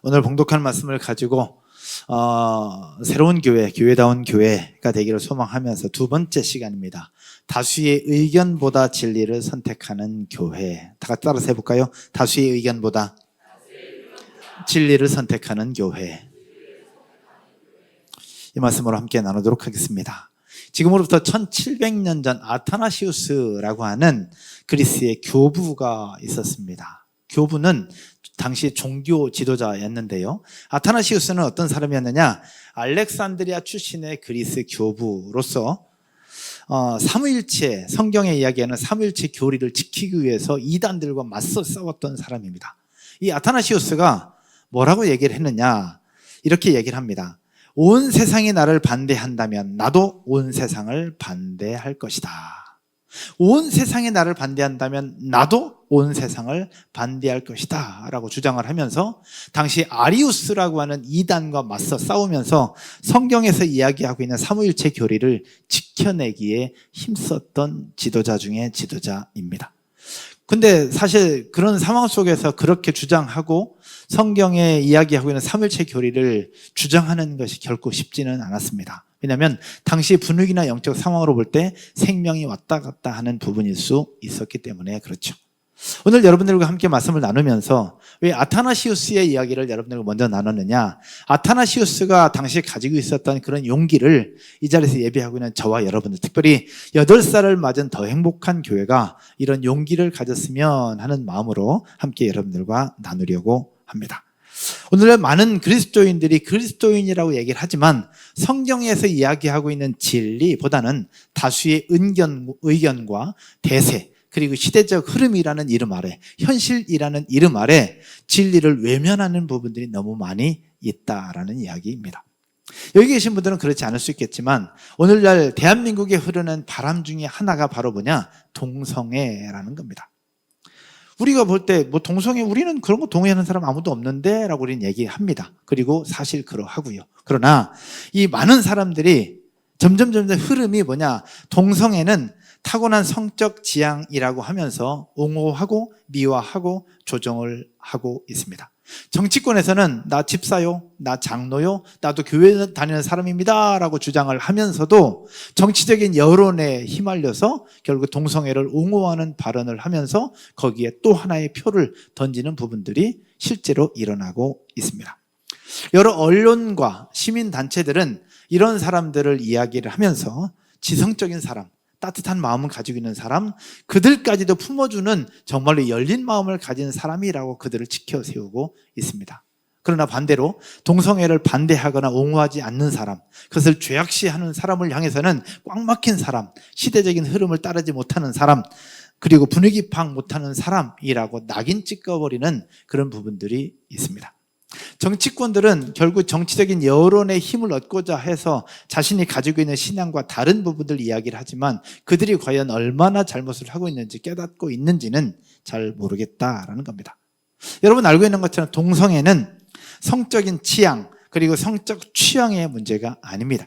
오늘 봉독할 말씀을 가지고 새로운 교회, 교회다운 교회가 되기를 소망하면서 두 번째 시간입니다. 다수의 의견보다 진리를 선택하는 교회. 다 같이 따라서 해볼까요? 다수의 의견보다 진리를 선택하는 교회. 이 말씀으로 함께 나누도록 하겠습니다. 지금으로부터 1700년 전 아타나시우스라고 하는 그리스의 교부가 있었습니다. 교부는 당시 종교 지도자였는데요. 아타나시우스는 어떤 사람이었느냐? 알렉산드리아 출신의 그리스 교부로서 삼위일체, 성경에 이야기하는 삼위일체 교리를 지키기 위해서 이단들과 맞서 싸웠던 사람입니다. 이 아타나시우스가 뭐라고 얘기를 했느냐? 이렇게 얘기를 합니다. 온 세상이 나를 반대한다면 나도 온 세상을 반대할 것이다. 온 세상이 나를 반대한다면 나도 온 세상을 반대할 것이다 라고 주장을 하면서 당시 아리우스라고 하는 이단과 맞서 싸우면서 성경에서 이야기하고 있는 삼위일체 교리를 지켜내기에 힘썼던 지도자 중에 지도자입니다. 근데 사실 그런 상황 속에서 그렇게 주장하고 성경에 이야기하고 있는 삼위일체 교리를 주장하는 것이 결코 쉽지는 않았습니다. 왜냐하면 당시 분위기나 영적 상황으로 볼 때 생명이 왔다 갔다 하는 부분일 수 있었기 때문에 그렇죠. 오늘 여러분들과 함께 말씀을 나누면서 왜 아타나시우스의 이야기를 여러분들과 먼저 나눴느냐? 아타나시우스가 당시 가지고 있었던 그런 용기를 이 자리에서 예배하고 있는 저와 여러분들, 특별히 8살을 맞은 더 행복한 교회가 이런 용기를 가졌으면 하는 마음으로 함께 여러분들과 나누려고 합니다. 오늘날 많은 그리스도인들이 그리스도인이라고 얘기를 하지만 성경에서 이야기하고 있는 진리보다는 다수의 의견과 대세, 그리고 시대적 흐름이라는 이름 아래, 현실이라는 이름 아래 진리를 외면하는 부분들이 너무 많이 있다라는 이야기입니다. 여기 계신 분들은 그렇지 않을 수 있겠지만 오늘날 대한민국에 흐르는 바람 중에 하나가 바로 뭐냐? 동성애라는 겁니다. 우리가 볼 때 동성애, 우리는 그런 거 동의하는 사람 아무도 없는데 라고 우리는 얘기합니다. 그리고 사실 그러하고요. 그러나 이 많은 사람들이 점점 흐름이 뭐냐? 동성애는 타고난 성적 지향이라고 하면서 옹호하고 미화하고 조정을 하고 있습니다. 정치권에서는 나 집사요, 나 장로요, 나도 교회 다니는 사람입니다 라고 주장을 하면서도 정치적인 여론에 휘말려서 결국 동성애를 옹호하는 발언을 하면서 거기에 또 하나의 표를 던지는 부분들이 실제로 일어나고 있습니다. 여러 언론과 시민단체들은 이런 사람들을 이야기를 하면서 지성적인 사람, 따뜻한 마음을 가지고 있는 사람, 그들까지도 품어주는 정말로 열린 마음을 가진 사람이라고 그들을 지켜 세우고 있습니다. 그러나 반대로 동성애를 반대하거나 옹호하지 않는 사람, 그것을 죄악시하는 사람을 향해서는 꽉 막힌 사람, 시대적인 흐름을 따르지 못하는 사람, 그리고 분위기 파악 못하는 사람이라고 낙인 찍어버리는 그런 부분들이 있습니다. 정치권들은 결국 정치적인 여론의 힘을 얻고자 해서 자신이 가지고 있는 신앙과 다른 부분들 이야기를 하지만 그들이 과연 얼마나 잘못을 하고 있는지 깨닫고 있는지는 잘 모르겠다라는 겁니다. 여러분 알고 있는 것처럼 동성애는 성적인 취향 그리고 성적 취향의 문제가 아닙니다.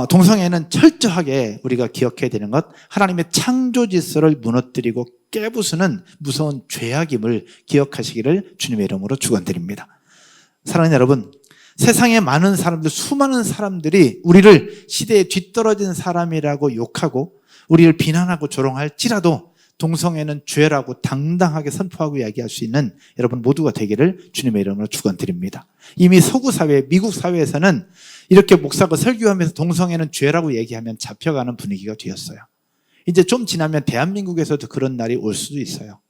동성애는 철저하게 우리가 기억해야 되는 것, 하나님의 창조 질서를 무너뜨리고 깨부수는 무서운 죄악임을 기억하시기를 주님의 이름으로 축원드립니다. 사랑하는 여러분, 세상에 많은 사람들, 수많은 사람들이 우리를 시대에 뒤떨어진 사람이라고 욕하고 우리를 비난하고 조롱할지라도 동성애는 죄라고 당당하게 선포하고 이야기할 수 있는 여러분 모두가 되기를 주님의 이름으로 축원드립니다. 이미 서구 사회, 미국 사회에서는 이렇게 목사가 설교하면서 동성애는 죄라고 얘기하면 잡혀가는 분위기가 되었어요. 이제 좀 지나면 대한민국에서도 그런 날이 올 수도 있어요.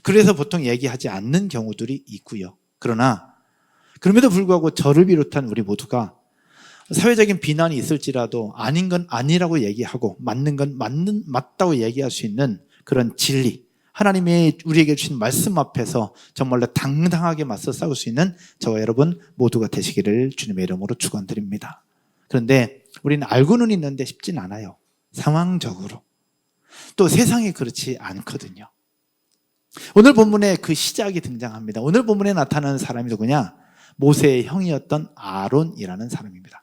그래서 보통 얘기하지 않는 경우들이 있고요. 그러나 그럼에도 불구하고 저를 비롯한 우리 모두가 사회적인 비난이 있을지라도 아닌 건 아니라고 얘기하고 맞는 건 맞다고 얘기할 수 있는 그런 진리, 하나님이 우리에게 주신 말씀 앞에서 정말로 당당하게 맞서 싸울 수 있는 저와 여러분 모두가 되시기를 주님의 이름으로 축원드립니다. 그런데 우리는 알고는 있는데 쉽진 않아요. 상황적으로. 또 세상이 그렇지 않거든요. 오늘 본문에 그 시작이 등장합니다. 오늘 본문에 나타나는 사람이 누구냐? 모세의 형이었던 아론이라는 사람입니다.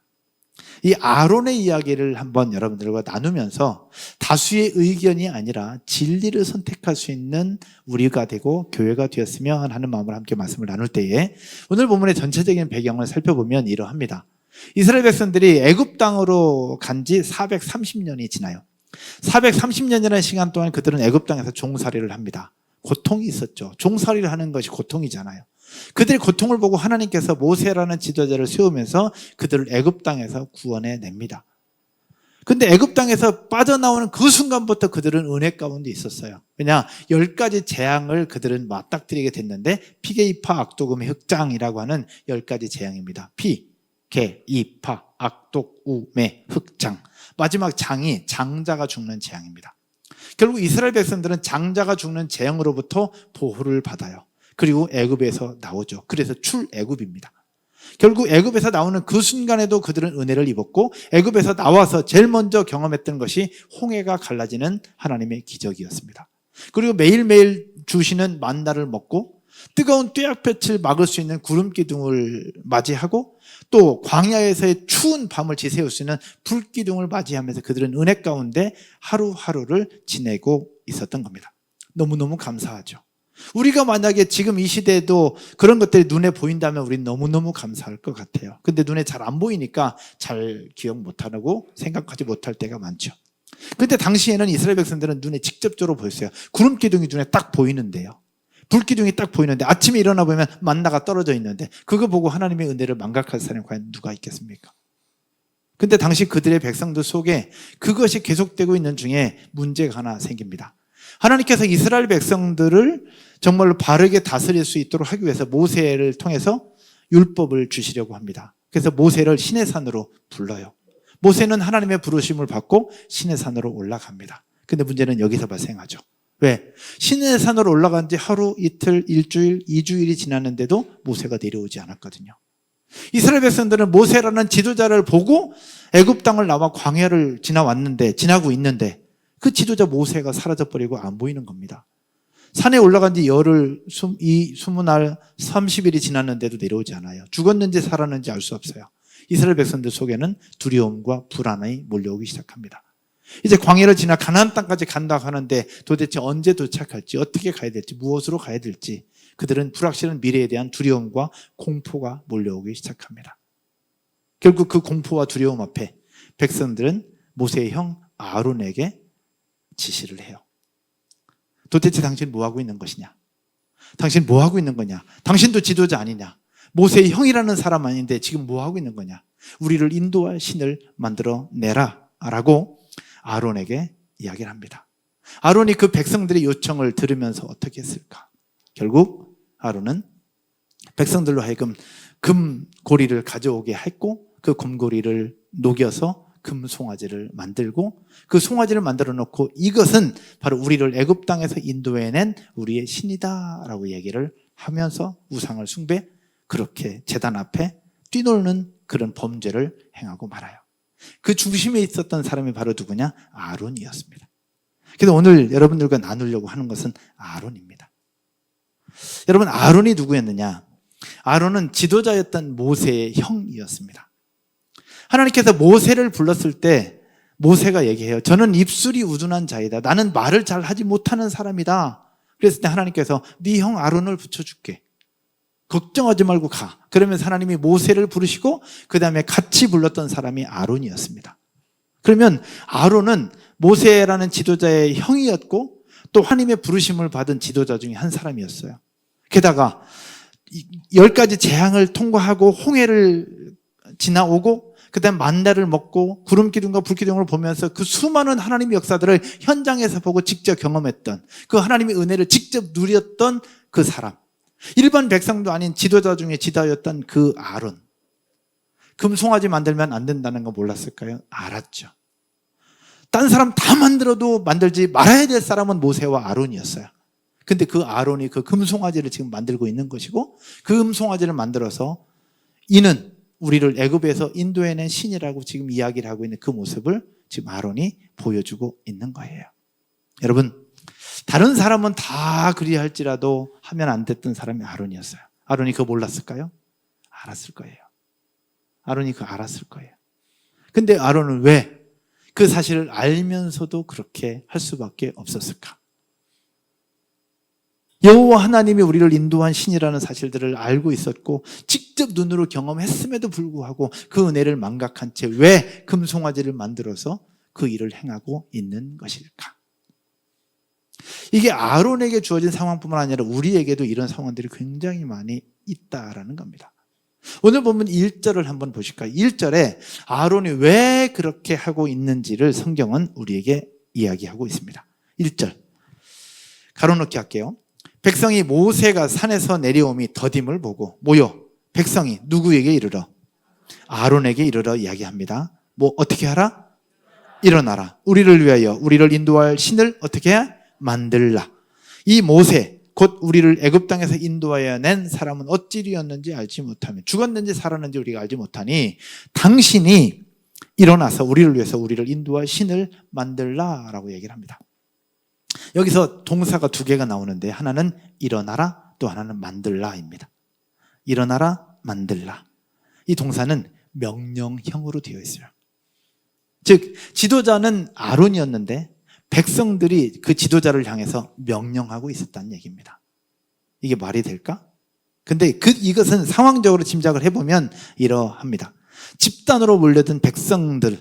이 아론의 이야기를 한번 여러분들과 나누면서 다수의 의견이 아니라 진리를 선택할 수 있는 우리가 되고 교회가 되었으면 하는 마음으로 함께 말씀을 나눌 때에 오늘 본문의 전체적인 배경을 살펴보면 이러합니다. 이스라엘 백성들이 애굽 땅으로 간 지 430년이 지나요. 430년이라는 시간 동안 그들은 애굽 땅에서 종살이를 합니다. 고통이 있었죠. 종살이를 하는 것이 고통이잖아요. 그들의 고통을 보고 하나님께서 모세라는 지도자를 세우면서 그들을 애굽 땅에서 구원해 냅니다. 근데 애굽 땅에서 빠져나오는 그 순간부터 그들은 은혜 가운데 있었어요. 왜냐? 10가지 재앙을 그들은 맞닥뜨리게 됐는데 피개, 이파, 악독음의 흑장이라고 하는 10가지 재앙입니다. 피, 개, 이파, 악독, 우매, 흑장. 마지막 장이 장자가 죽는 재앙입니다. 결국 이스라엘 백성들은 장자가 죽는 재앙으로부터 보호를 받아요. 그리고 애굽에서 나오죠. 그래서 출애굽입니다. 결국 애굽에서 나오는 그 순간에도 그들은 은혜를 입었고 애굽에서 나와서 제일 먼저 경험했던 것이 홍해가 갈라지는 하나님의 기적이었습니다. 그리고 매일매일 주시는 만나를 먹고 뜨거운 뙤약볕을 막을 수 있는 구름 기둥을 맞이하고 또 광야에서의 추운 밤을 지새울 수 있는 불 기둥을 맞이하면서 그들은 은혜 가운데 하루하루를 지내고 있었던 겁니다. 너무너무 감사하죠. 우리가 만약에 지금 이 시대에도 그런 것들이 눈에 보인다면 우리는 너무너무 감사할 것 같아요. 근데 눈에 잘 안 보이니까 잘 기억 못하고 생각하지 못할 때가 많죠. 근데 당시에는 이스라엘 백성들은 눈에 직접적으로 보였어요. 구름 기둥이 눈에 딱 보이는데요. 불기둥이 딱 보이는데 아침에 일어나 보면 만나가 떨어져 있는데 그거 보고 하나님의 은혜를 망각할 사람이 과연 누가 있겠습니까? 근데 당시 그들의 백성들 속에 그것이 계속되고 있는 중에 문제가 하나 생깁니다. 하나님께서 이스라엘 백성들을 정말로 바르게 다스릴 수 있도록 하기 위해서 모세를 통해서 율법을 주시려고 합니다. 그래서 모세를 시내산으로 불러요. 모세는 하나님의 부르심을 받고 시내산으로 올라갑니다. 근데 문제는 여기서 발생하죠. 왜? 시내산으로 올라간 지 하루, 이틀, 일주일, 2주일이 지났는데도 모세가 내려오지 않았거든요. 이스라엘 백성들은 모세라는 지도자를 보고 애굽 땅을 나와 광야를 지나고 있는데 그 지도자 모세가 사라져버리고 안 보이는 겁니다. 산에 올라간 지 열흘, 20날, 30일이 지났는데도 내려오지 않아요. 죽었는지 살았는지 알 수 없어요. 이스라엘 백성들 속에는 두려움과 불안이 몰려오기 시작합니다. 이제 광야를 지나 가나안 땅까지 간다고 하는데 도대체 언제 도착할지, 어떻게 가야 될지, 무엇으로 가야 될지 그들은 불확실한 미래에 대한 두려움과 공포가 몰려오기 시작합니다. 결국 그 공포와 두려움 앞에 백성들은 모세의 형 아론에게 지시를 해요. 도대체 당신 뭐하고 있는 것이냐? 당신 뭐하고 있는 거냐? 당신도 지도자 아니냐? 모세의 형이라는 사람 아닌데 지금 뭐하고 있는 거냐? 우리를 인도할 신을 만들어 내라 라고 아론에게 이야기를 합니다. 아론이 그 백성들의 요청을 들으면서 어떻게 했을까? 결국 아론은 백성들로 하여금 금고리를 가져오게 했고 그 금고리를 녹여서 금송아지를 만들고 그 송아지를 만들어 놓고 이것은 바로 우리를 애굽 땅에서 인도해낸 우리의 신이다 라고 얘기를 하면서 우상을 숭배, 그렇게 제단 앞에 뛰놀는 그런 범죄를 행하고 말아요. 그 중심에 있었던 사람이 바로 누구냐? 아론이었습니다. 그래서 오늘 여러분들과 나누려고 하는 것은 아론입니다. 여러분, 아론이 누구였느냐? 아론은 지도자였던 모세의 형이었습니다. 하나님께서 모세를 불렀을 때 모세가 얘기해요. 저는 입술이 우둔한 자이다. 나는 말을 잘 하지 못하는 사람이다. 그랬을 때 하나님께서 네 형 아론을 붙여줄게. 걱정하지 말고 가. 그러면서 하나님이 모세를 부르시고 그 다음에 같이 불렀던 사람이 아론이었습니다. 그러면 아론은 모세라는 지도자의 형이었고 또 하나님의 부르심을 받은 지도자 중에 한 사람이었어요. 게다가 10가지 재앙을 통과하고 홍해를 지나오고 그 다음 만나를 먹고 구름기둥과 불기둥을 보면서 그 수많은 하나님의 역사들을 현장에서 보고 직접 경험했던 그 하나님의 은혜를 직접 누렸던 그 사람, 일반 백성도 아닌 지도자 중에 지도였던 그 아론. 금송아지 만들면 안 된다는 거 몰랐을까요? 알았죠. 딴 사람 다 만들어도 만들지 말아야 될 사람은 모세와 아론이었어요. 근데 그 아론이 그 금송아지를 지금 만들고 있는 것이고 그 금송아지를 만들어서 이는 우리를 애굽에서 인도해낸 신이라고 지금 이야기를 하고 있는 그 모습을 지금 아론이 보여주고 있는 거예요. 여러분, 다른 사람은 다 그리할지라도 하면 안 됐던 사람이 아론이었어요. 아론이 그거 몰랐을까요? 알았을 거예요. 아론이 그거 알았을 거예요. 근데 아론은 왜 그 사실을 알면서도 그렇게 할 수밖에 없었을까? 여호와 하나님이 우리를 인도한 신이라는 사실들을 알고 있었고 직접 눈으로 경험했음에도 불구하고 그 은혜를 망각한 채 왜 금송아지를 만들어서 그 일을 행하고 있는 것일까? 이게 아론에게 주어진 상황뿐만 아니라 우리에게도 이런 상황들이 굉장히 많이 있다라는 겁니다. 오늘 보면 1절을 한번 보실까요? 1절에 아론이 왜 그렇게 하고 있는지를 성경은 우리에게 이야기하고 있습니다. 1절 가로놓기 할게요. 백성이 모세가 산에서 내려옴이 더딤을 보고 모여 백성이 누구에게 이르러? 아론에게 이르러 이야기합니다. 뭐 어떻게 하라? 일어나라. 우리를 위하여 우리를 인도할 신을 어떻게 해? 만들라. 이 모세 곧 우리를 애굽 땅에서 인도하여 낸 사람은 어찌리였는지 알지 못하며 죽었는지 살았는지 우리가 알지 못하니 당신이 일어나서 우리를 위해서 우리를 인도할 신을 만들라라고 얘기를 합니다. 여기서 동사가 두 개가 나오는데 하나는 일어나라 또 하나는 만들라입니다. 일어나라 만들라. 이 동사는 명령형으로 되어 있어요. 즉 지도자는 아론이었는데 백성들이 그 지도자를 향해서 명령하고 있었다는 얘기입니다. 이게 말이 될까? 근데 이것은 상황적으로 짐작을 해보면 이러합니다. 집단으로 몰려든 백성들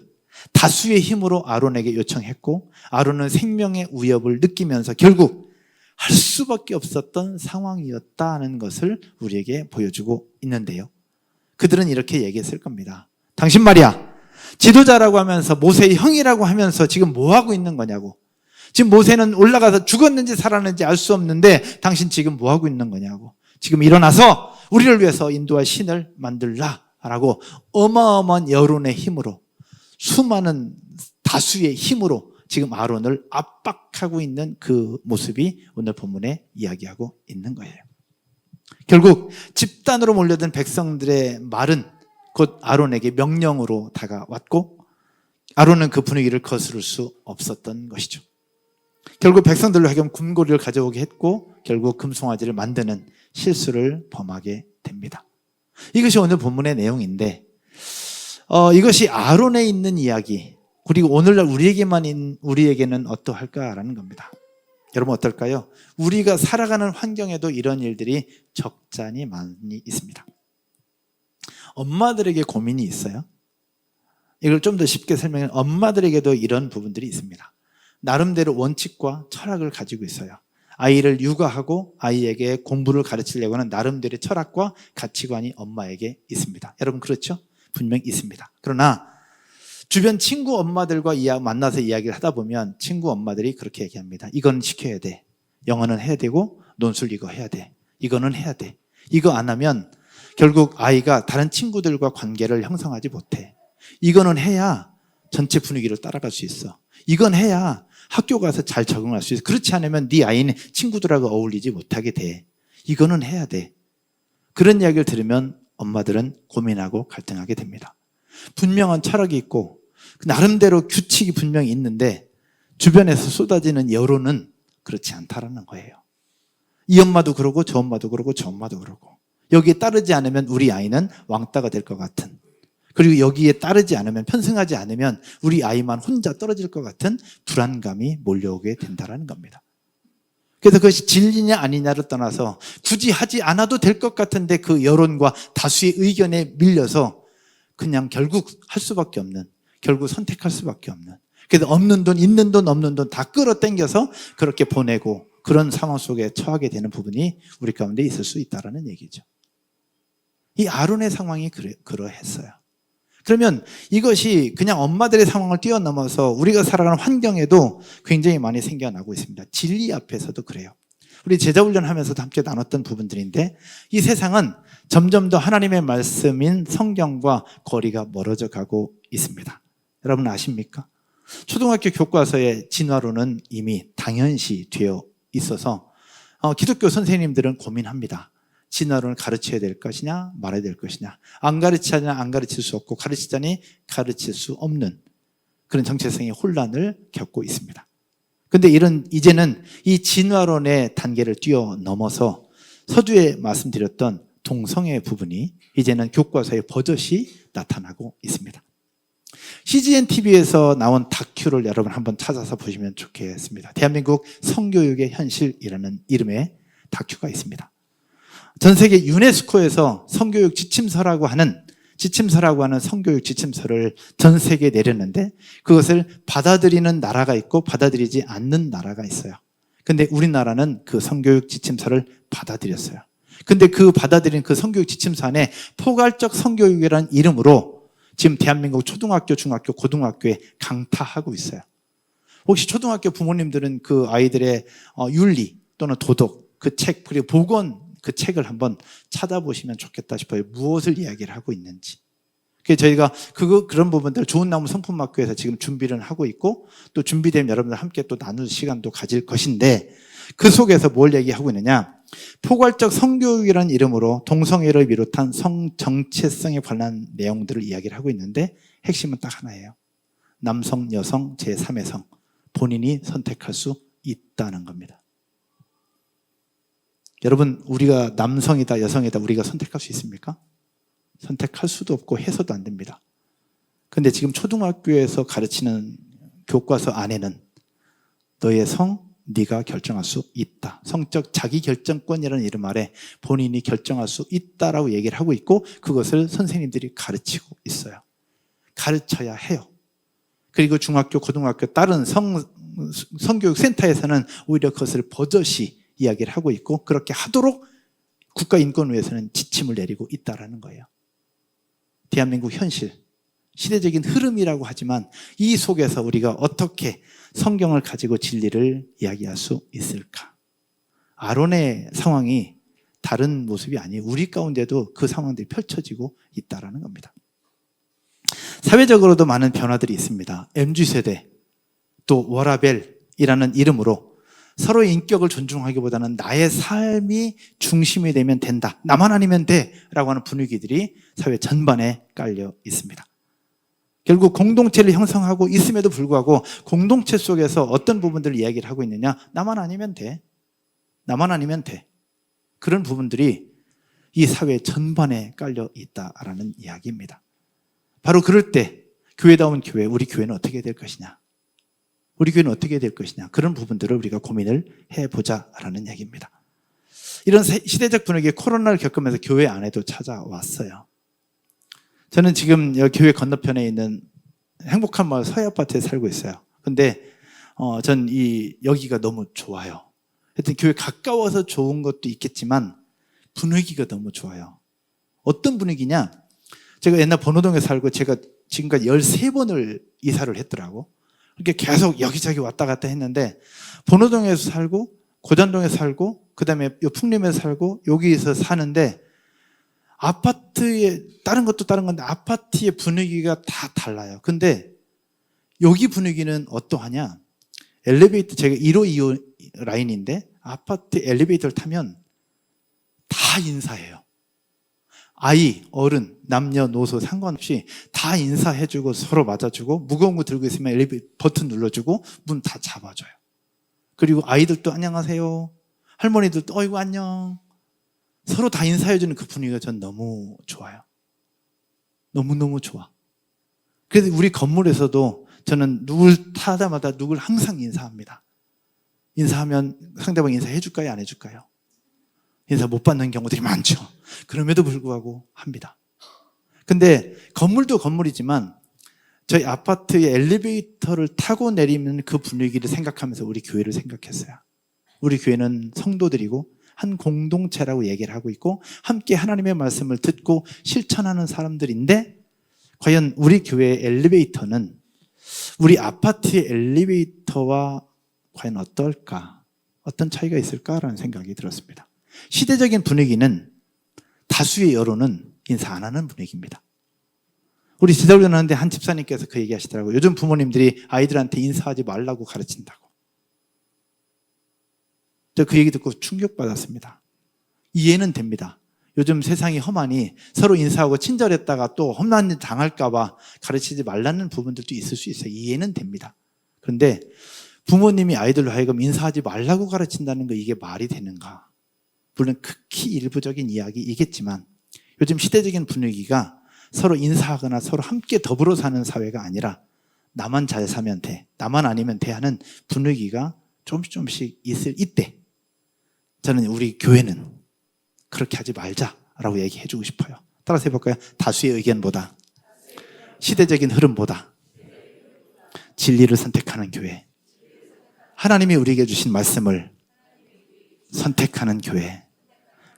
다수의 힘으로 아론에게 요청했고 아론은 생명의 위협을 느끼면서 결국 할 수밖에 없었던 상황이었다는 것을 우리에게 보여주고 있는데요. 그들은 이렇게 얘기했을 겁니다. 당신 말이야 지도자라고 하면서 모세의 형이라고 하면서 지금 뭐 하고 있는 거냐고. 지금 모세는 올라가서 죽었는지 살았는지 알 수 없는데 당신 지금 뭐 하고 있는 거냐고. 지금 일어나서 우리를 위해서 인도할 신을 만들라라고 어마어마한 여론의 힘으로 수많은 다수의 힘으로 지금 아론을 압박하고 있는 그 모습이 오늘 본문에 이야기하고 있는 거예요. 결국 집단으로 몰려든 백성들의 말은 곧 아론에게 명령으로 다가왔고 아론은 그 분위기를 거스를 수 없었던 것이죠. 결국 백성들로 하여금 금고리를 가져오게 했고 결국 금송아지를 만드는 실수를 범하게 됩니다. 이것이 오늘 본문의 내용인데 이것이 아론에 있는 이야기 그리고 오늘날 우리에게는 어떠할까라는 겁니다. 여러분 어떨까요? 우리가 살아가는 환경에도 이런 일들이 적잖이 많이 있습니다. 엄마들에게 고민이 있어요. 이걸 좀 더 쉽게 설명하면 엄마들에게도 이런 부분들이 있습니다. 나름대로 원칙과 철학을 가지고 있어요. 아이를 육아하고 아이에게 공부를 가르치려고 하는 나름대로의 철학과 가치관이 엄마에게 있습니다. 여러분 그렇죠? 분명히 있습니다. 그러나 주변 친구 엄마들과 만나서 이야기를 하다 보면 친구 엄마들이 그렇게 얘기합니다. 이건 시켜야 돼. 영어는 해야 되고 논술 이거 해야 돼. 이거는 해야 돼. 이거 안 하면 결국 아이가 다른 친구들과 관계를 형성하지 못해. 이거는 해야 전체 분위기를 따라갈 수 있어. 이건 해야 학교 가서 잘 적응할 수 있어. 그렇지 않으면 네 아이는 친구들하고 어울리지 못하게 돼. 이거는 해야 돼. 그런 이야기를 들으면 엄마들은 고민하고 갈등하게 됩니다. 분명한 철학이 있고 나름대로 규칙이 분명히 있는데 주변에서 쏟아지는 여론은 그렇지 않다라는 거예요. 이 엄마도 그러고 저 엄마도 그러고 저 엄마도 그러고 여기에 따르지 않으면 우리 아이는 왕따가 될 것 같은 그리고 여기에 따르지 않으면 편승하지 않으면 우리 아이만 혼자 떨어질 것 같은 불안감이 몰려오게 된다는 겁니다. 그래서 그것이 진리냐 아니냐를 떠나서 굳이 하지 않아도 될 것 같은데 그 여론과 다수의 의견에 밀려서 그냥 결국 할 수밖에 없는 결국 선택할 수밖에 없는 그래서 없는 돈 있는 돈 없는 돈 다 끌어당겨서 그렇게 보내고 그런 상황 속에 처하게 되는 부분이 우리 가운데 있을 수 있다는 얘기죠. 이 아론의 상황이 그러했어요. 그러면 이것이 그냥 엄마들의 상황을 뛰어넘어서 우리가 살아가는 환경에도 굉장히 많이 생겨나고 있습니다. 진리 앞에서도 그래요. 우리 제자훈련 하면서도 함께 나눴던 부분들인데 이 세상은 점점 더 하나님의 말씀인 성경과 거리가 멀어져 가고 있습니다. 여러분 아십니까? 초등학교 교과서의 진화론은 이미 당연시 되어 있어서 기독교 선생님들은 고민합니다. 진화론을 가르쳐야 될 것이냐 말아야 될 것이냐 안 가르치냐 안 가르칠 수 없고 가르치자니 가르칠 수 없는 그런 정체성의 혼란을 겪고 있습니다. 그런데 이제는 이 진화론의 단계를 뛰어넘어서 서두에 말씀드렸던 동성애 부분이 이제는 교과서의 버젓이 나타나고 있습니다. CGN TV에서 나온 다큐를 여러분 한번 찾아서 보시면 좋겠습니다. 대한민국 성교육의 현실이라는 이름의 다큐가 있습니다. 전 세계 유네스코에서 성교육 지침서라고 하는 성교육 지침서를 전 세계에 내렸는데 그것을 받아들이는 나라가 있고 받아들이지 않는 나라가 있어요. 근데 우리나라는 그 성교육 지침서를 받아들였어요. 근데 그 받아들인 그 성교육 지침서 안에 포괄적 성교육이라는 이름으로 지금 대한민국 초등학교, 중학교, 고등학교에 강타하고 있어요. 혹시 초등학교 부모님들은 그 아이들의 윤리 또는 도덕, 그 책, 그리고 복원 그 책을 한번 찾아보시면 좋겠다 싶어요. 무엇을 이야기를 하고 있는지. 그래서 저희가 그런 부분들 좋은 나무 성품학교에서 지금 준비를 하고 있고 또 준비되면 여러분들 함께 또 나눌 시간도 가질 것인데 그 속에서 뭘 얘기하고 있느냐. 포괄적 성교육이라는 이름으로 동성애를 비롯한 성 정체성에 관한 내용들을 이야기를 하고 있는데 핵심은 딱 하나예요. 남성, 여성, 제3의 성. 본인이 선택할 수 있다는 겁니다. 여러분, 우리가 남성이다, 여성이다, 우리가 선택할 수 있습니까? 선택할 수도 없고 해서도 안 됩니다. 근데 지금 초등학교에서 가르치는 교과서 안에는 너의 성, 네가 결정할 수 있다. 성적 자기결정권이라는 이름 아래 본인이 결정할 수 있다라고 얘기를 하고 있고 그것을 선생님들이 가르치고 있어요. 가르쳐야 해요. 그리고 중학교, 고등학교 다른 성교육센터에서는 오히려 그것을 버젓이 이야기를 하고 있고 그렇게 하도록 국가인권위에서는 지침을 내리고 있다는 거예요. 대한민국 현실, 시대적인 흐름이라고 하지만 이 속에서 우리가 어떻게 성경을 가지고 진리를 이야기할 수 있을까? 아론의 상황이 다른 모습이 아니에요. 우리 가운데도 그 상황들이 펼쳐지고 있다는 겁니다. 사회적으로도 많은 변화들이 있습니다. MZ세대, 또 워라벨이라는 이름으로 서로의 인격을 존중하기보다는 나의 삶이 중심이 되면 된다. 나만 아니면 돼. 라고 하는 분위기들이 사회 전반에 깔려 있습니다. 결국 공동체를 형성하고 있음에도 불구하고 공동체 속에서 어떤 부분들을 이야기를 하고 있느냐. 나만 아니면 돼. 나만 아니면 돼. 그런 부분들이 이 사회 전반에 깔려 있다라는 이야기입니다. 바로 그럴 때 교회다운 교회, 우리 교회는 어떻게 될 것이냐. 우리 교회는 어떻게 될 것이냐. 그런 부분들을 우리가 고민을 해보자라는 얘기입니다. 이런 시대적 분위기에 코로나를 겪으면서 교회 안에도 찾아왔어요. 저는 지금 교회 건너편에 있는 행복한 마을 서해아파트에 살고 있어요. 근데 전 여기가 너무 좋아요. 하여튼 교회 가까워서 좋은 것도 있겠지만 분위기가 너무 좋아요. 어떤 분위기냐? 제가 옛날 번호동에 살고 제가 지금까지 13번을 이사를 했더라고. 그렇게 계속 여기저기 왔다 갔다 했는데 번호동에서 살고 고잔동에서 살고 그다음에 풍림에서 살고 여기서 사는데 아파트에 다른 것도 다른 건데 아파트의 분위기가 다 달라요. 근데 여기 분위기는 어떠하냐? 엘리베이터 제가 1호 2호 라인인데 아파트 엘리베이터를 타면 다 인사해요. 아이, 어른, 남녀노소 상관없이 다 인사해주고 서로 맞아주고 무거운 거 들고 있으면 엘리베이터 버튼 눌러주고 문 다 잡아줘요. 그리고 아이들도 안녕하세요. 할머니들도 어이구 안녕. 서로 다 인사해주는 그 분위기가 전 너무 좋아요. 너무너무 좋아. 그래서 우리 건물에서도 저는 누굴 타자마자 누굴 항상 인사합니다. 인사하면 상대방 인사해줄까요? 안 해줄까요? 인사 못 받는 경우들이 많죠. 그럼에도 불구하고 합니다. 근데 건물도 건물이지만 저희 아파트의 엘리베이터를 타고 내리면 그 분위기를 생각하면서 우리 교회를 생각했어요. 우리 교회는 성도들이고 한 공동체라고 얘기를 하고 있고 함께 하나님의 말씀을 듣고 실천하는 사람들인데 과연 우리 교회의 엘리베이터는 우리 아파트의 엘리베이터와 과연 어떨까? 어떤 차이가 있을까라는 생각이 들었습니다. 시대적인 분위기는 다수의 여론은 인사 안 하는 분위기입니다. 우리 지도자는데 한 집사님께서 그 얘기 하시더라고요. 요즘 부모님들이 아이들한테 인사하지 말라고 가르친다고. 저 그 얘기 듣고 충격받았습니다. 이해는 됩니다. 요즘 세상이 험하니 서로 인사하고 친절했다가 또 험난 일 당할까 봐 가르치지 말라는 부분들도 있을 수 있어요. 이해는 됩니다. 그런데 부모님이 아이들로 하여금 인사하지 말라고 가르친다는 거 이게 말이 되는가? 물론 극히 일부적인 이야기이겠지만 요즘 시대적인 분위기가 서로 인사하거나 서로 함께 더불어 사는 사회가 아니라 나만 잘 사면 돼, 나만 아니면 돼 하는 분위기가 조금씩 있을 이때 저는 우리 교회는 그렇게 하지 말자라고 얘기해 주고 싶어요. 따라서 해볼까요? 다수의 의견보다, 시대적인 흐름보다 진리를 선택하는 교회, 하나님이 우리에게 주신 말씀을 선택하는 교회,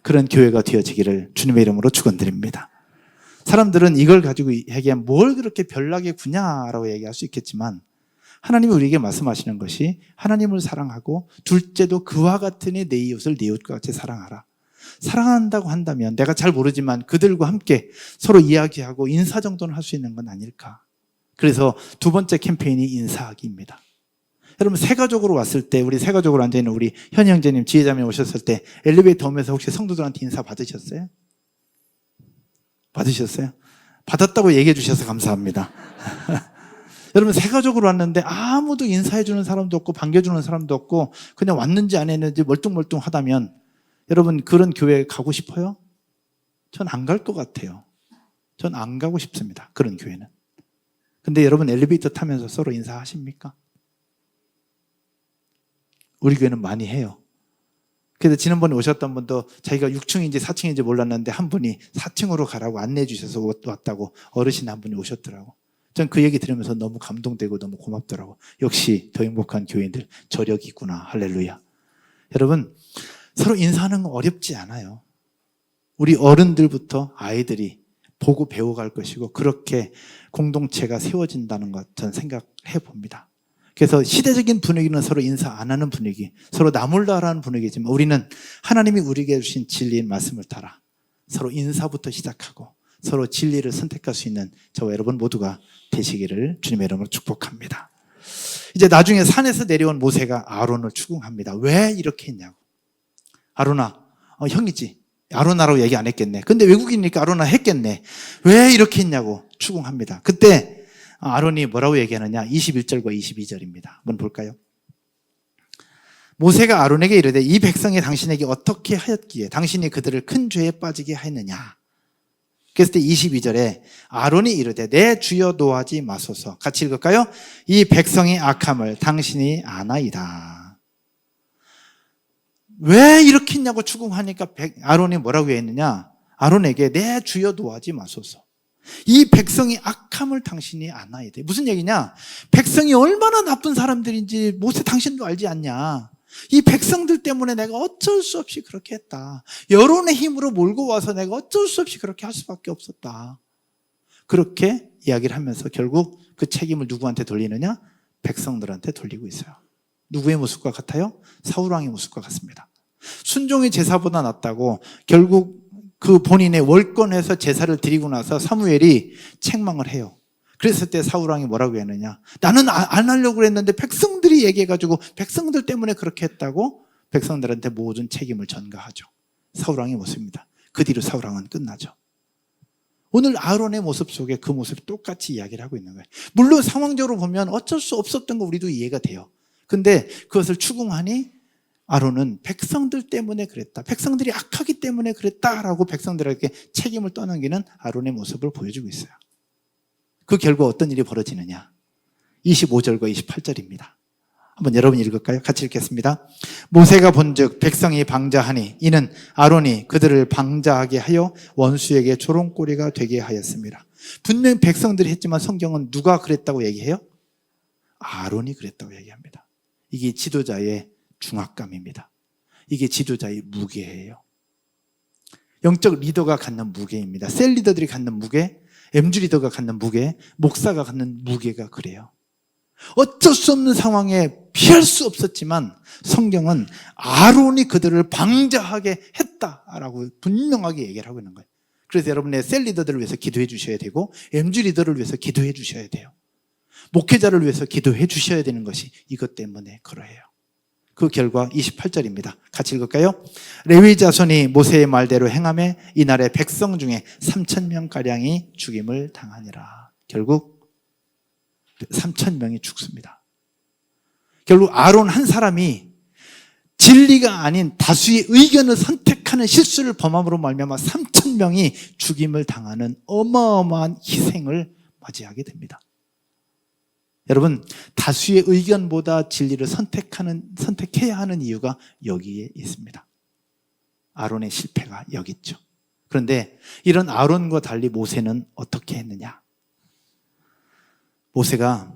그런 교회가 되어지기를 주님의 이름으로 축원드립니다. 사람들은 이걸 가지고 얘기하면 뭘 그렇게 별나게 구냐라고 얘기할 수 있겠지만 하나님이 우리에게 말씀하시는 것이 하나님을 사랑하고 둘째도 그와 같으니 내 이웃을 내 이웃과 같이 사랑하라. 사랑한다고 한다면 내가 잘 모르지만 그들과 함께 서로 이야기하고 인사 정도는 할 수 있는 건 아닐까. 그래서 두 번째 캠페인이 인사하기입니다. 여러분 새가족으로 왔을 때 우리 새가족으로 앉아있는 우리 현희 형제님, 지혜자매 오셨을 때 엘리베이터 오면서 혹시 성도들한테 인사 받으셨어요? 받으셨어요? 받았다고 얘기해 주셔서 감사합니다. 여러분 새가족으로 왔는데 아무도 인사해 주는 사람도 없고 반겨주는 사람도 없고 그냥 왔는지 안 했는지 멀뚱멀뚱하다면 여러분 그런 교회 가고 싶어요? 전 안 갈 것 같아요. 전 안 가고 싶습니다. 그런 교회는. 근데 여러분 엘리베이터 타면서 서로 인사하십니까? 우리 교회는 많이 해요. 그래서 지난번에 오셨던 분도 자기가 6층인지 4층인지 몰랐는데 한 분이 4층으로 가라고 안내해 주셔서 왔다고 어르신 한 분이 오셨더라고. 전 그 얘기 들으면서 너무 감동되고 너무 고맙더라고. 역시 더 행복한 교인들 저력이 있구나. 할렐루야. 여러분 서로 인사하는 건 어렵지 않아요. 우리 어른들부터 아이들이 보고 배워갈 것이고 그렇게 공동체가 세워진다는 것 전 생각해 봅니다. 그래서 시대적인 분위기는 서로 인사 안 하는 분위기, 서로 나몰라라는 분위기지만 우리는 하나님이 우리에게 주신 진리인 말씀을 따라 서로 인사부터 시작하고 서로 진리를 선택할 수 있는 저와 여러분 모두가 되시기를 주님의 이름으로 축복합니다. 이제 나중에 산에서 내려온 모세가 아론을 추궁합니다. 왜 이렇게 했냐고. 아론아, 형이지. 아론아라고 얘기 안 했겠네. 근데 외국인이니까 아론아 했겠네. 왜 이렇게 했냐고 추궁합니다. 그때 아론이 뭐라고 얘기하느냐? 21절과 22절입니다. 한번 볼까요? 모세가 아론에게 이르되 이 백성이 당신에게 어떻게 하였기에 당신이 그들을 큰 죄에 빠지게 하였느냐? 그랬을 때 22절에 아론이 이르되 내 주여 노하지 마소서. 같이 읽을까요? 이 백성의 악함을 당신이 아나이다. 왜 이렇게 했냐고 추궁하니까 아론이 뭐라고 했느냐? 아론에게 내 주여 노하지 마소서. 이 백성이 악함을 당신이 아나이다. 무슨 얘기냐? 백성이 얼마나 나쁜 사람들인지 모세 당신도 알지 않냐? 이 백성들 때문에 내가 어쩔 수 없이 그렇게 했다. 여론의 힘으로 몰고 와서 내가 어쩔 수 없이 그렇게 할 수밖에 없었다. 그렇게 이야기를 하면서 결국 그 책임을 누구한테 돌리느냐? 백성들한테 돌리고 있어요. 누구의 모습과 같아요? 사울왕의 모습과 같습니다. 순종이 제사보다 낫다고 결국 그 본인의 월권에서 제사를 드리고 나서 사무엘이 책망을 해요. 그랬을 때 사울왕이 뭐라고 했느냐? 나는 안 하려고 그랬는데 백성들이 얘기해가지고 백성들 때문에 그렇게 했다고 백성들한테 모든 책임을 전가하죠. 사울왕의 모습입니다. 그 뒤로 사울왕은 끝나죠. 오늘 아론의 모습 속에 그 모습이 똑같이 이야기를 하고 있는 거예요. 물론 상황적으로 보면 어쩔 수 없었던 거 우리도 이해가 돼요. 근데 그것을 추궁하니 아론은 백성들 때문에 그랬다. 백성들이 악하기 때문에 그랬다라고 백성들에게 책임을 떠넘기는 아론의 모습을 보여주고 있어요. 그 결과 어떤 일이 벌어지느냐? 25절과 28절입니다. 한번 여러분 읽을까요? 같이 읽겠습니다. 모세가 본즉 백성이 방자하니 이는 아론이 그들을 방자하게 하여 원수에게 조롱거리가 되게 하였습니다. 분명히 백성들이 했지만 성경은 누가 그랬다고 얘기해요? 아론이 그랬다고 얘기합니다. 이게 지도자의 중압감입니다. 이게 지도자의 무게예요. 영적 리더가 갖는 무게입니다. 셀 리더들이 갖는 무게, MG 리더가 갖는 무게, 목사가 갖는 무게가 그래요. 어쩔 수 없는 상황에 피할 수 없었지만 성경은 아론이 그들을 방자하게 했다라고 분명하게 얘기를 하고 있는 거예요. 그래서 여러분의 셀 리더들을 위해서 기도해 주셔야 되고 MG 리더를 위해서 기도해 주셔야 돼요. 목회자를 위해서 기도해 주셔야 되는 것이 이것 때문에 그러해요. 그 결과 28절입니다. 같이 읽을까요? 레위 자손이 모세의 말대로 행하며 이날에 백성 중에 3,000명가량이 죽임을 당하니라. 결국 3,000명이 죽습니다. 결국 아론 한 사람이 진리가 아닌 다수의 의견을 선택하는 실수를 범함으로 말미암아 3,000 수천 명이 죽임을 당하는 어마어마한 희생을 맞이하게 됩니다. 여러분, 다수의 의견보다 진리를 선택해야 하는 이유가 여기에 있습니다. 아론의 실패가 여기 있죠. 그런데 이런 아론과 달리 모세는 어떻게 했느냐? 모세가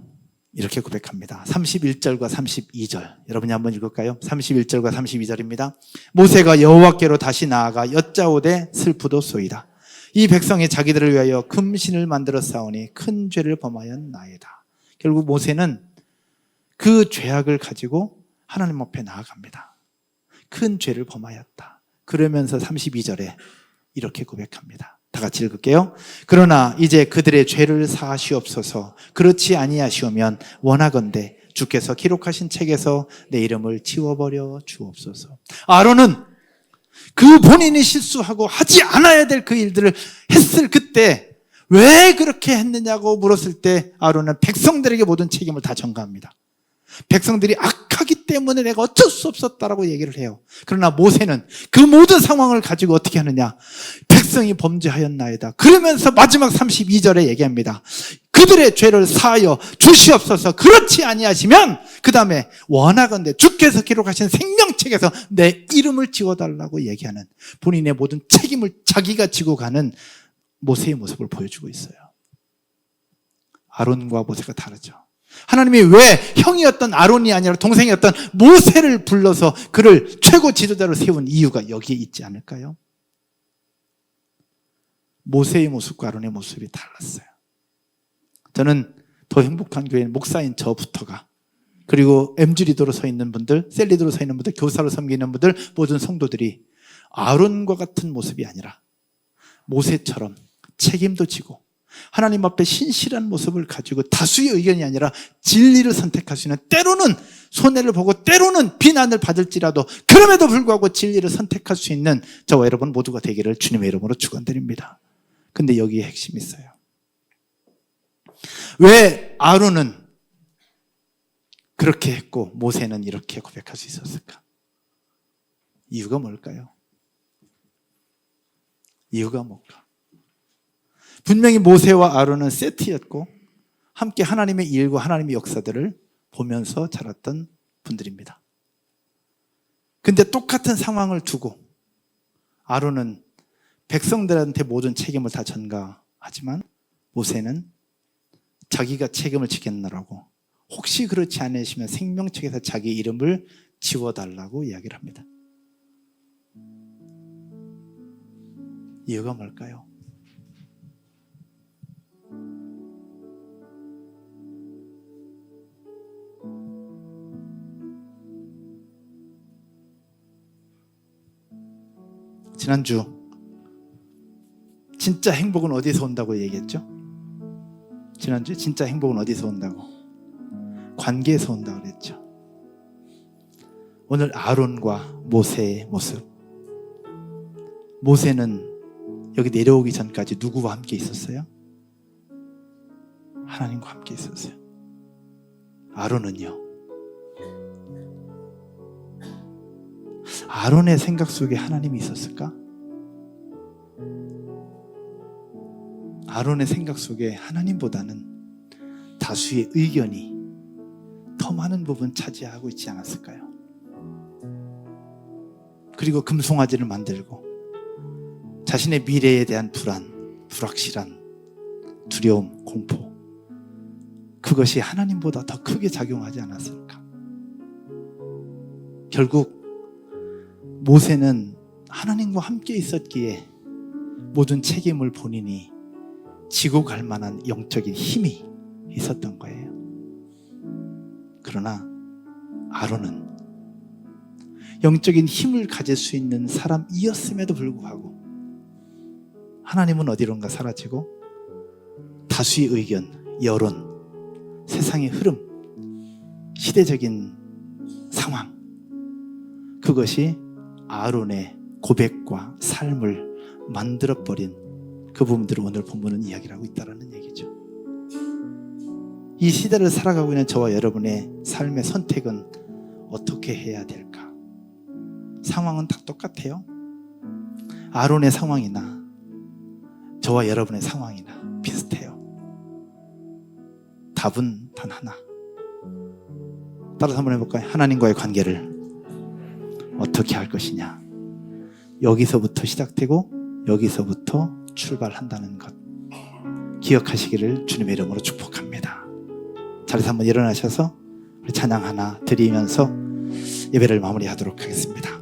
이렇게 고백합니다. 31절과 32절 여러분이 한번 읽을까요? 31절과 32절입니다. 모세가 여호와께로 다시 나아가 여짜오되 슬프도소이다. 이 백성이 자기들을 위하여 금신을 만들어 싸우니 큰 죄를 범하였나이다. 결국 모세는 그 죄악을 가지고 하나님 앞에 나아갑니다. 큰 죄를 범하였다. 그러면서 32절에 이렇게 고백합니다. 다 같이 읽을게요. 그러나 이제 그들의 죄를 사하시옵소서. 그렇지 아니하시오면 원하건대 주께서 기록하신 책에서 내 이름을 지워버려 주옵소서. 아론은 그 본인이 실수하고 하지 않아야 될 그 일들을 했을 그때 왜 그렇게 했느냐고 물었을 때 아론은 백성들에게 모든 책임을 다 전가합니다. 백성들이 악하기 때문에 내가 어쩔 수 없었다라고 얘기를 해요. 그러나 모세는 그 모든 상황을 가지고 어떻게 하느냐? 백성이 범죄하였나이다. 그러면서 마지막 32절에 얘기합니다. 그들의 죄를 사하여 주시옵소서. 그렇지 아니하시면 그 다음에 원하건대 주께서 기록하신 생명책에서 내 이름을 지워달라고 얘기하는 본인의 모든 책임을 자기가 지고 가는 모세의 모습을 보여주고 있어요. 아론과 모세가 다르죠. 하나님이 왜 형이었던 아론이 아니라 동생이었던 모세를 불러서 그를 최고 지도자로 세운 이유가 여기에 있지 않을까요? 모세의 모습과 아론의 모습이 달랐어요. 저는 더 행복한 교회는 목사인 저부터가, 그리고 MG리더로 서 있는 분들, 셀리더로 서 있는 분들, 교사로 섬기는 분들, 모든 성도들이 아론과 같은 모습이 아니라 모세처럼 책임도 지고 하나님 앞에 신실한 모습을 가지고 다수의 의견이 아니라 진리를 선택할 수 있는, 때로는 손해를 보고 때로는 비난을 받을지라도 그럼에도 불구하고 진리를 선택할 수 있는 저와 여러분 모두가 되기를 주님의 이름으로 축원드립니다. 근데 여기에 핵심이 있어요. 왜 아론은 그렇게 했고 모세는 이렇게 고백할 수 있었을까? 이유가 뭘까요? 이유가 뭘까? 분명히 모세와 아론은 세트였고 함께 하나님의 일과 하나님의 역사들을 보면서 자랐던 분들입니다. 근데 똑같은 상황을 두고 아론은 백성들한테 모든 책임을 다 전가하지만 모세는 자기가 책임을 지겠노라고, 혹시 그렇지 않으시면 생명책에서 자기 이름을 지워달라고 이야기를 합니다. 이유가 뭘까요? 지난주 진짜 행복은 어디서 온다고 얘기했죠? 지난주에 진짜 행복은 어디서 온다고? 관계에서 온다고 그랬죠. 오늘 아론과 모세의 모습. 모세는 여기 내려오기 전까지 누구와 함께 있었어요? 하나님과 함께 있었어요. 아론은요? 아론의 생각 속에 하나님이 있었을까? 아론의 생각 속에 하나님보다는 다수의 의견이 더 많은 부분 차지하고 있지 않았을까요? 그리고 금송아지를 만들고 자신의 미래에 대한 불안, 불확실한 두려움, 공포, 그것이 하나님보다 더 크게 작용하지 않았을까? 결국 모세는 하나님과 함께 있었기에 모든 책임을 본인이 지고 갈 만한 영적인 힘이 있었던 거예요. 그러나 아론은 영적인 힘을 가질 수 있는 사람이었음에도 불구하고 하나님은 어디론가 사라지고 다수의 의견, 여론, 세상의 흐름, 시대적인 상황, 그것이 아론의 고백과 삶을 만들어버린 그 부분들을 오늘 본문은 이야기를 하고 있다는 얘기죠. 이 시대를 살아가고 있는 저와 여러분의 삶의 선택은 어떻게 해야 될까? 상황은 다 똑같아요. 아론의 상황이나 저와 여러분의 상황이나 비슷해요. 답은 단 하나. 따라서 한번 해볼까요? 하나님과의 관계를 어떻게 할 것이냐. 여기서부터 시작되고 여기서부터 출발한다는 것 기억하시기를 주님의 이름으로 축복합니다. 자리에서 한번 일어나셔서 우리 찬양 하나 드리면서 예배를 마무리하도록 하겠습니다.